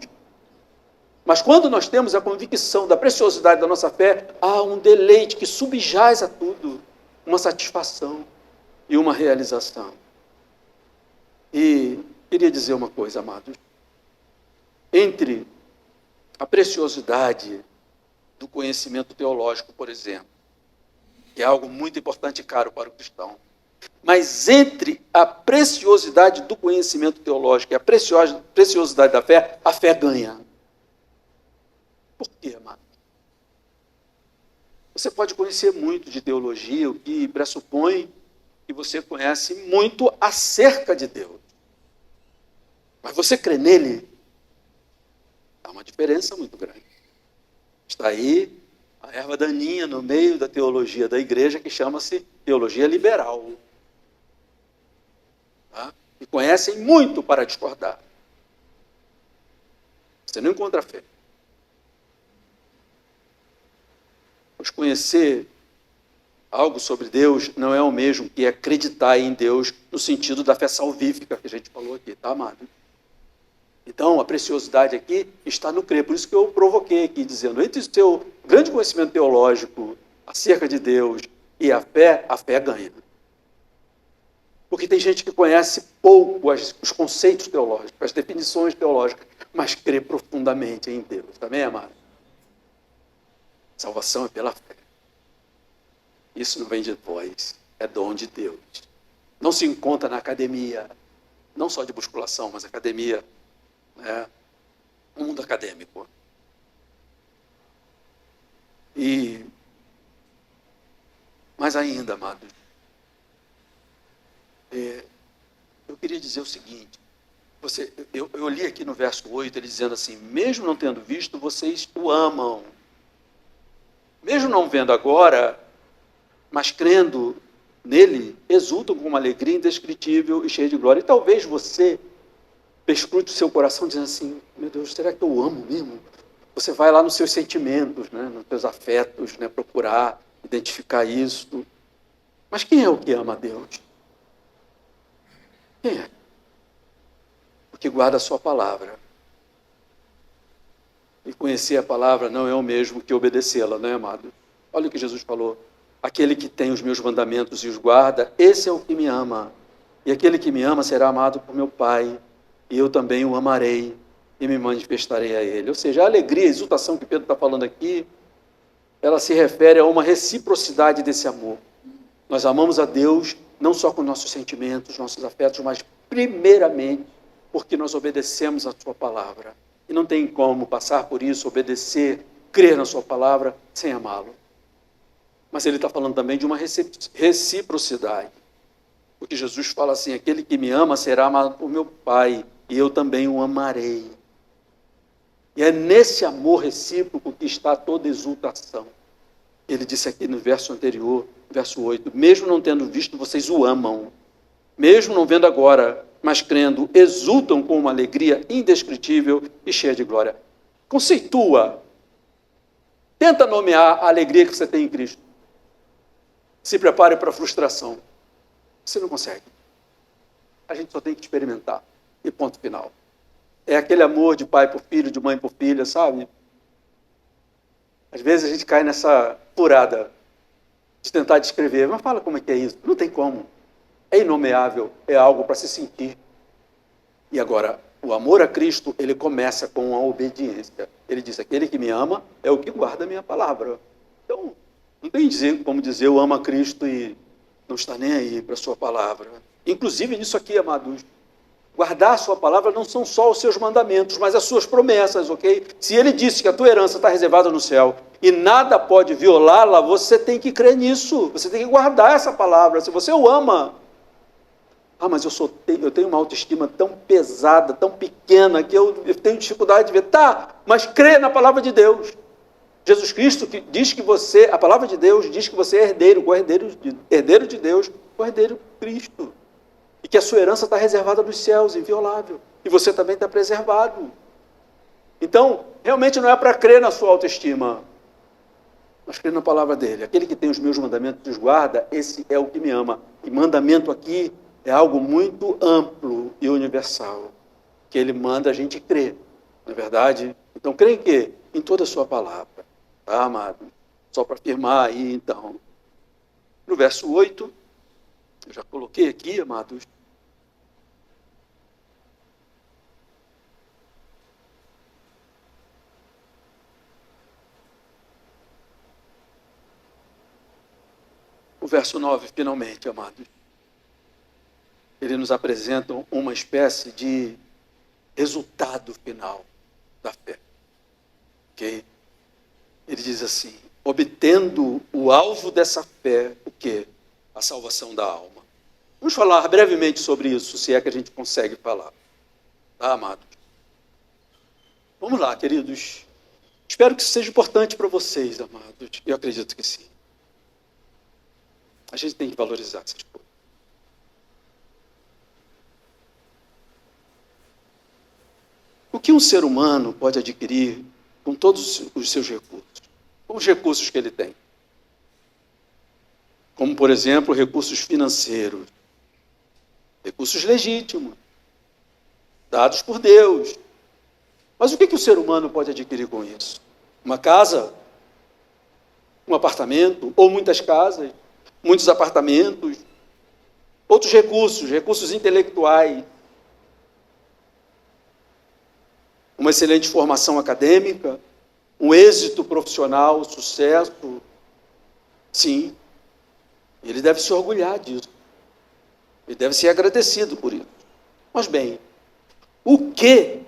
Mas quando nós temos a convicção da preciosidade da nossa fé, há um deleite que subjaz a tudo, uma satisfação e uma realização. E queria dizer uma coisa, amados. Entre a preciosidade do conhecimento teológico, por exemplo, que é algo muito importante e caro para o cristão, mas entre a preciosidade do conhecimento teológico e a preciosidade da fé, a fé ganha. Por quê, amado? Você pode conhecer muito de teologia, o que pressupõe que você conhece muito acerca de Deus. Mas você crê nele? Há uma diferença muito grande. Está aí a erva daninha no meio da teologia da igreja, que chama-se teologia liberal. Tá? E conhecem muito para discordar. Você não encontra fé. Pois conhecer algo sobre Deus não é o mesmo que acreditar em Deus no sentido da fé salvífica que a gente falou aqui, tá, amado? Então, a preciosidade aqui está no crer. Por isso que eu provoquei aqui, dizendo, entre o seu grande conhecimento teológico acerca de Deus e a fé ganha. Porque tem gente que conhece pouco os conceitos teológicos, as definições teológicas, mas crê profundamente em Deus. Também, amado? Salvação é pela fé. Isso não vem de vós, é dom de Deus. Não se encontra na academia, não só de musculação, mas academia, mundo acadêmico. E mais ainda, amados, eu queria dizer o seguinte, eu li aqui no verso 8, ele dizendo assim, mesmo não tendo visto, vocês o amam. Mesmo não vendo agora, mas crendo nele, exultam com uma alegria indescritível e cheia de glória. E talvez você perscrute o seu coração dizendo assim, meu Deus, será que eu amo mesmo? Você vai lá nos seus sentimentos, nos seus afetos, procurar identificar isso. Mas quem é o que ama a Deus? Quem é? O que guarda a sua palavra. E conhecer a palavra não é o mesmo que obedecê-la, não é, amado? Olha o que Jesus falou. Aquele que tem os meus mandamentos e os guarda, esse é o que me ama. E aquele que me ama será amado por meu Pai. E eu também o amarei e me manifestarei a ele. Ou seja, a alegria, a exultação que Pedro está falando aqui, ela se refere a uma reciprocidade desse amor. Nós amamos a Deus não só com nossos sentimentos, nossos afetos, mas primeiramente porque nós obedecemos a sua palavra. E não tem como passar por isso, obedecer, crer na sua palavra, sem amá-lo. Mas ele está falando também de uma reciprocidade. Porque Jesus fala assim, aquele que me ama será amado por meu Pai, e eu também o amarei. E é nesse amor recíproco que está toda exultação. Ele disse aqui no verso anterior, verso 8, mesmo não tendo visto, vocês o amam. Mesmo não vendo agora, mas crendo, exultam com uma alegria indescritível e cheia de glória. Conceitua. Tenta nomear a alegria que você tem em Cristo. Se prepare para a frustração. Você não consegue. A gente só tem que experimentar. E ponto final. É aquele amor de pai por filho, de mãe por filha, sabe? Às vezes a gente cai nessa furada de tentar descrever. Mas fala como é que é isso. Não tem como. É inomeável. É algo para se sentir. E agora, o amor a Cristo, ele começa com a obediência. Ele diz, aquele que me ama é o que guarda a minha palavra. Então, não tem como dizer, eu amo a Cristo e não está nem aí para a sua palavra. Inclusive nisso aqui, amados, guardar a sua palavra não são só os seus mandamentos, mas as suas promessas, ok? Se ele disse que a tua herança está reservada no céu e nada pode violá-la, você tem que crer nisso, você tem que guardar essa palavra. Se você o ama, mas eu tenho uma autoestima tão pesada, tão pequena, que eu tenho dificuldade de ver. Tá, mas crê na palavra de Deus. Jesus Cristo diz que você, a palavra de Deus diz que você é herdeiro de Deus, o herdeiro de Cristo. E que a sua herança está reservada nos céus, inviolável. E você também está preservado. Então, realmente não é para crer na sua autoestima, mas crer na palavra dele. Aquele que tem os meus mandamentos e os guarda, esse é o que me ama. E mandamento aqui é algo muito amplo e universal, que ele manda a gente crer, não é verdade? Então, crê em quê? Em toda a sua palavra, tá, amado? Só para afirmar aí, então. No verso 8, eu já coloquei aqui, amados, o verso 9, finalmente, amados. Ele nos apresenta uma espécie de resultado final da fé. Okay? Ele diz assim, obtendo o alvo dessa fé, o quê? A salvação da alma. Vamos falar brevemente sobre isso, se é que a gente consegue falar. Tá, amados? Vamos lá, queridos. Espero que isso seja importante para vocês, amados. Eu acredito que sim. A gente tem que valorizar essas coisas. O que um ser humano pode adquirir com todos os seus recursos? Com os recursos que ele tem. Como, por exemplo, recursos financeiros. Recursos legítimos. Dados por Deus. Mas o que o ser humano pode adquirir com isso? Uma casa? Um apartamento? Ou muitas casas? Muitos apartamentos? Outros recursos? Recursos intelectuais? Uma excelente formação acadêmica, um êxito profissional, sucesso. Sim, ele deve se orgulhar disso. Ele deve ser agradecido por isso. Mas bem, o que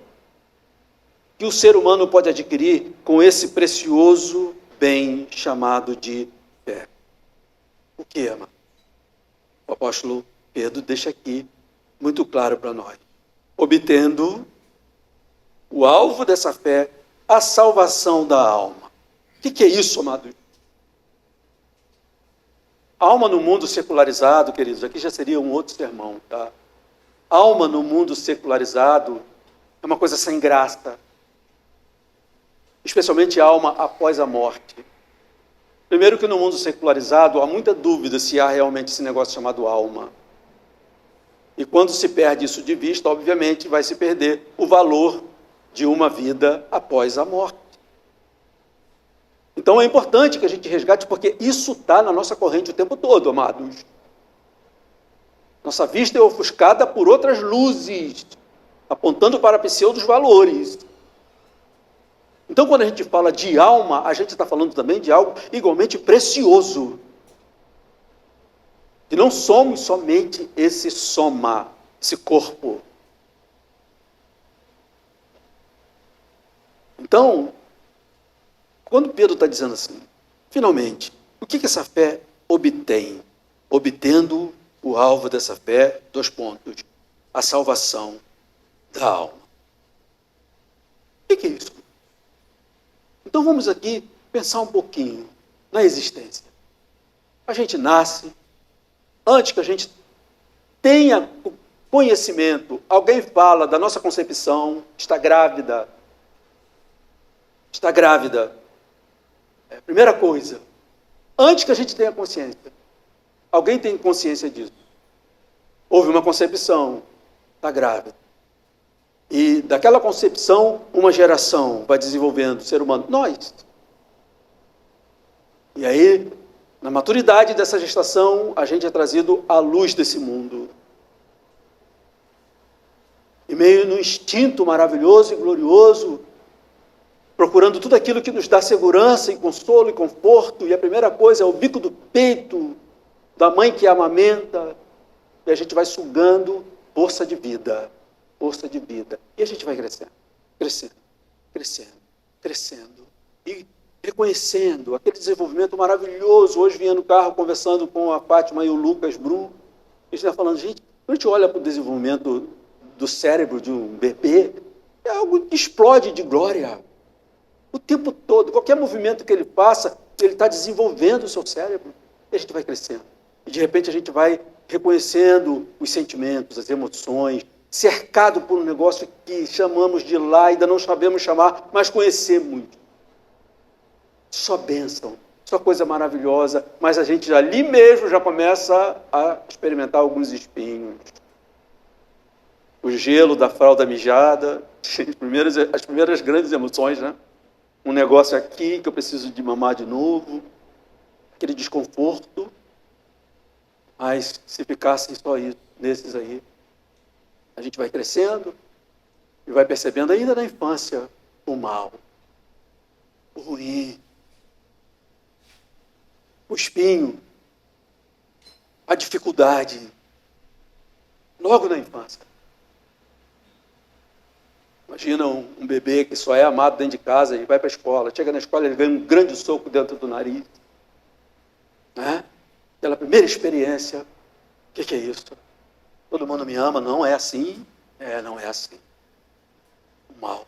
o ser humano pode adquirir com esse precioso bem chamado de fé? O que, amado? O apóstolo Pedro deixa aqui muito claro para nós. Obtendo o alvo dessa fé, a salvação da alma. O que é isso, amado? Alma no mundo secularizado, queridos, aqui já seria um outro sermão, tá? Alma no mundo secularizado é uma coisa sem graça. Especialmente alma após a morte. Primeiro que no mundo secularizado há muita dúvida se há realmente esse negócio chamado alma. E quando se perde isso de vista, obviamente vai se perder o valor de uma vida após a morte. Então é importante que a gente resgate, porque isso está na nossa corrente o tempo todo, amados. Nossa vista é ofuscada por outras luzes, apontando para pseudos valores. Então, quando a gente fala de alma, a gente está falando também de algo igualmente precioso. E não somos somente esse soma, esse corpo. Então, quando Pedro está dizendo assim, finalmente, o que essa fé obtém? Obtendo o alvo dessa fé, 2 pontos, a salvação da alma. O que é isso? Então vamos aqui pensar um pouquinho na existência. A gente nasce, antes que a gente tenha conhecimento, alguém fala da nossa concepção, está grávida. Está grávida. É a primeira coisa. Antes que a gente tenha consciência. Alguém tem consciência disso. Houve uma concepção, está grávida. E daquela concepção, uma geração vai desenvolvendo o ser humano. Nós. E aí, na maturidade dessa gestação, a gente é trazido à luz desse mundo. E meio no instinto maravilhoso e glorioso, procurando tudo aquilo que nos dá segurança e consolo e conforto. E a primeira coisa é o bico do peito da mãe que amamenta. E a gente vai sugando força de vida. Força de vida. E a gente vai crescendo, crescendo, crescendo, crescendo. E reconhecendo aquele desenvolvimento maravilhoso. Hoje vinha no carro conversando com a Fátima e o Lucas Brum. A gente está falando, gente, quando a gente olha para o desenvolvimento do cérebro de um bebê, é algo que explode de glória. O tempo todo, qualquer movimento que ele faça, ele está desenvolvendo o seu cérebro. E a gente vai crescendo. E de repente a gente vai reconhecendo os sentimentos, as emoções, cercado por um negócio que chamamos de lá, ainda não sabemos chamar, mas conhecemos. Só bênção, só coisa maravilhosa, mas a gente ali mesmo já começa a experimentar alguns espinhos. O gelo da fralda mijada, as primeiras grandes emoções, né? Um negócio aqui que eu preciso de mamar de novo, aquele desconforto, mas se ficassem só isso, nesses aí, a gente vai crescendo e vai percebendo ainda na infância o mal, o ruim, o espinho, a dificuldade, logo na infância. Imagina um bebê que só é amado dentro de casa e vai para a escola. Chega na escola, ele ganha um grande soco dentro do nariz. Né? Aquela primeira experiência. O que é isso? Todo mundo me ama? Não é assim? Não é assim. O mal.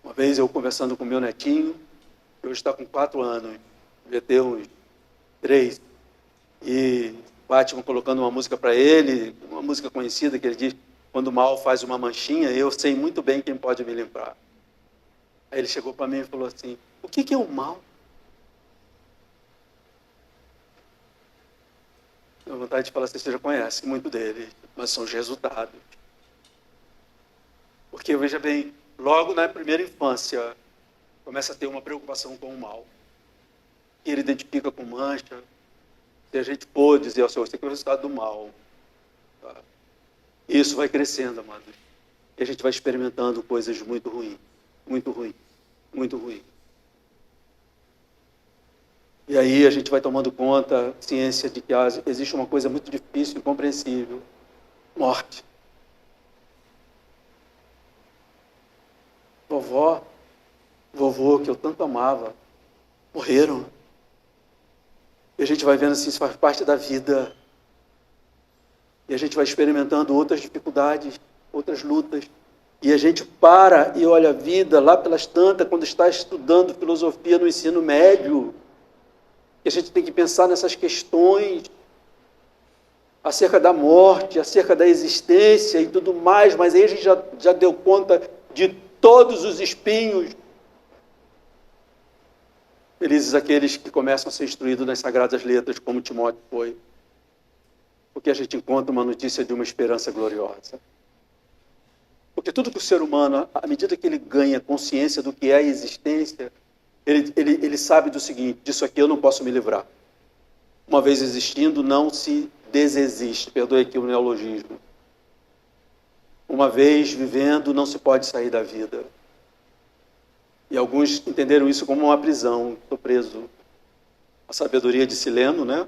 Uma vez eu conversando com meu netinho, que hoje está com 4 anos, devia ter uns 3, e Fátima colocando uma música para ele, uma música conhecida que ele diz: quando o mal faz uma manchinha, eu sei muito bem quem pode me limpar. Aí ele chegou para mim e falou assim: o que é o mal? Tenho vontade de falar assim: você já conhece muito dele, mas são os resultados. Porque, veja bem, logo na primeira infância, começa a ter uma preocupação com o mal. Que ele identifica com mancha. Se a gente for dizer ao Senhor, isso aqui é o resultado do mal. Tá? Isso vai crescendo, amados. E a gente vai experimentando coisas muito ruins. Muito ruins. Muito ruins. E aí a gente vai tomando conta, ciência, de que existe uma coisa muito difícil e incompreensível. Morte. Vovó, vovô, que eu tanto amava, morreram. E a gente vai vendo assim, isso faz parte da vida. E a gente vai experimentando outras dificuldades, outras lutas. E a gente para e olha a vida lá pelas tantas, quando está estudando filosofia no ensino médio. E a gente tem que pensar nessas questões acerca da morte, acerca da existência e tudo mais, mas aí a gente já deu conta de todos os espinhos. Felizes aqueles que começam a ser instruídos nas Sagradas Letras, como Timóteo foi. Porque a gente encontra uma notícia de uma esperança gloriosa. Porque tudo que o ser humano, à medida que ele ganha consciência do que é a existência, ele sabe do seguinte: disso aqui eu não posso me livrar. Uma vez existindo, não se desexiste. Perdoe aqui o neologismo. Uma vez vivendo, não se pode sair da vida. E alguns entenderam isso como uma prisão. Estou preso. A sabedoria de Sileno, né?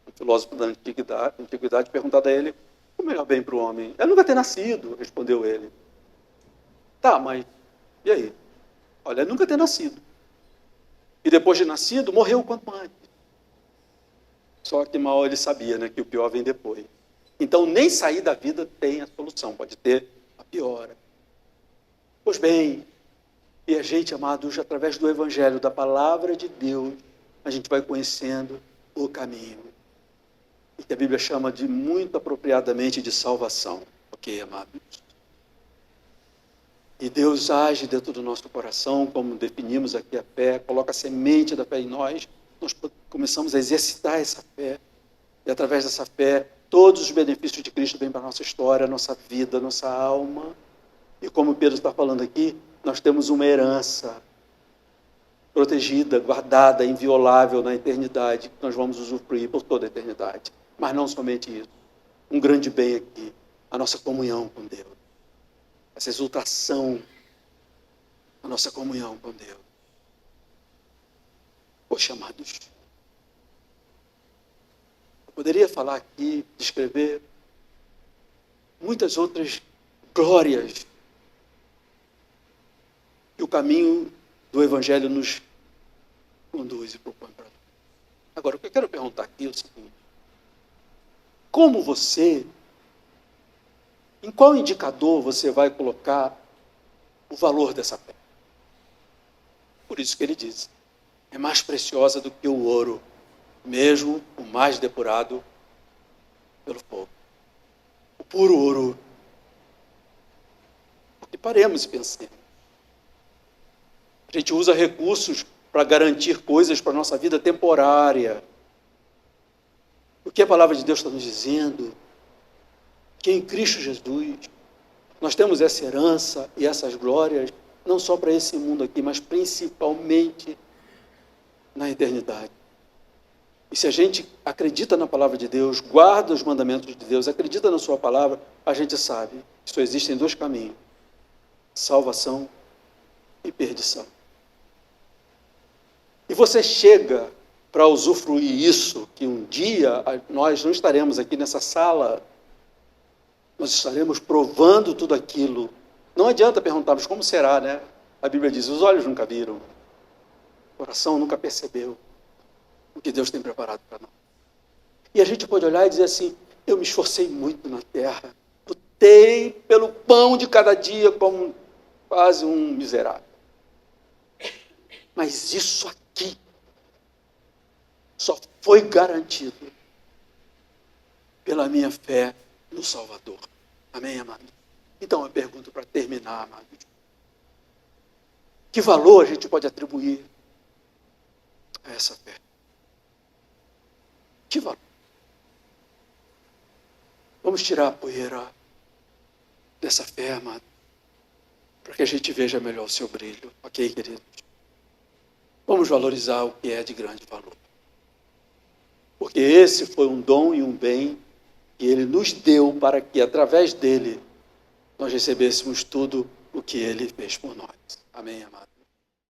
Um filósofo da antiguidade, perguntado a ele: o melhor bem para o homem? É nunca ter nascido, respondeu ele. Tá, mas e aí? Olha, nunca ter nascido. E depois de nascido, morreu quanto antes. Só que mal ele sabia, né, que o pior vem depois. Então, nem sair da vida tem a solução, pode ter a piora. Pois bem, e a gente, amados, através do Evangelho, da palavra de Deus, a gente vai conhecendo o caminho. E que a Bíblia chama de muito apropriadamente de salvação. Ok, amados? E Deus age dentro do nosso coração, como definimos aqui a fé, coloca a semente da fé em nós começamos a exercitar essa fé. E através dessa fé, todos os benefícios de Cristo vêm para a nossa história, a nossa vida, a nossa alma. E como Pedro está falando aqui, nós temos uma herança protegida, guardada, inviolável na eternidade, que nós vamos usufruir por toda a eternidade. Mas não somente isso. Um grande bem aqui, a nossa comunhão com Deus. Essa exultação, a nossa comunhão com Deus. Poxa, amados, eu poderia falar aqui, descrever muitas outras glórias que o caminho do Evangelho nos conduz e propõe para nós. Agora, o que eu quero perguntar aqui é o seguinte: como você, em qual indicador você vai colocar o valor dessa fé? Por isso que ele diz, é mais preciosa do que o ouro, mesmo o mais depurado pelo fogo. O puro ouro. E paremos e pensemos. A gente usa recursos para garantir coisas para a nossa vida temporária. O que a palavra de Deus está nos dizendo? Que em Cristo Jesus nós temos essa herança e essas glórias, não só para esse mundo aqui, mas principalmente na eternidade. E se a gente acredita na palavra de Deus, guarda os mandamentos de Deus, acredita na sua palavra, a gente sabe que só existem dois caminhos: salvação e perdição. E você chega para usufruir isso, que um dia nós não estaremos aqui nessa sala, nós estaremos provando tudo aquilo. Não adianta perguntarmos como será, né? A Bíblia diz, os olhos nunca viram, o coração nunca percebeu o que Deus tem preparado para nós. E a gente pode olhar e dizer assim, eu me esforcei muito na terra, lutei pelo pão de cada dia como quase um miserável. Mas isso aqui só foi garantido pela minha fé no Salvador. Amém, amados? Então eu pergunto para terminar, amados. Que valor a gente pode atribuir a essa fé? Que valor? Vamos tirar a poeira dessa fé, amado, para que a gente veja melhor o seu brilho. Ok, queridos? Vamos valorizar o que é de grande valor. Porque esse foi um dom e um bem que Ele nos deu para que, através dele, nós recebêssemos tudo o que Ele fez por nós. Amém, amado?